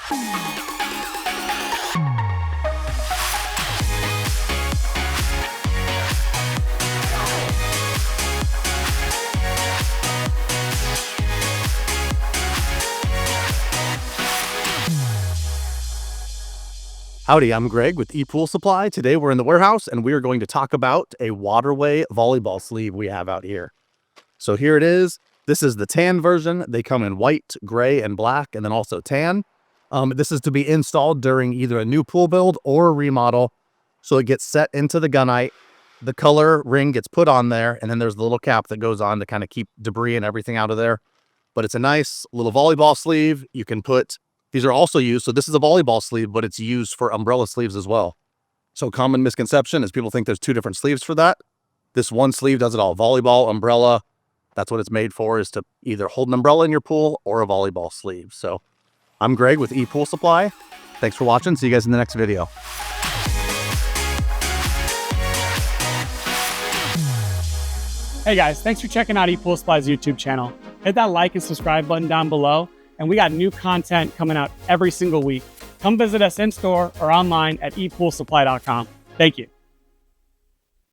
Howdy, I'm Greg with ePoolSupply. Today we're in the warehouse and we are going to talk about a Waterway volleyball sleeve we have out here. So here it is. This is the tan version. They come in white, gray, and black, and then also tan. This is to be installed during either a new pool build or a remodel. So it gets set into the gunite. The color ring gets put on there, and then there's the little cap that goes on to kind of keep debris and everything out of there. But it's a nice little volleyball sleeve. You can put, these are also used, so this is a volleyball sleeve, but it's used for umbrella sleeves as well. So common misconception is people think there's two different sleeves for that. This one sleeve does it all, volleyball, umbrella. That's what it's made for, is to either hold an umbrella in your pool or a volleyball sleeve. So I'm Greg with ePoolSupply. Thanks for watching. See you guys in the next video. Hey guys, thanks for checking out ePoolSupply's YouTube channel. Hit that like and subscribe button down below, and we got new content coming out every single week. Come visit us in store or online at ePoolSupply.com. Thank you.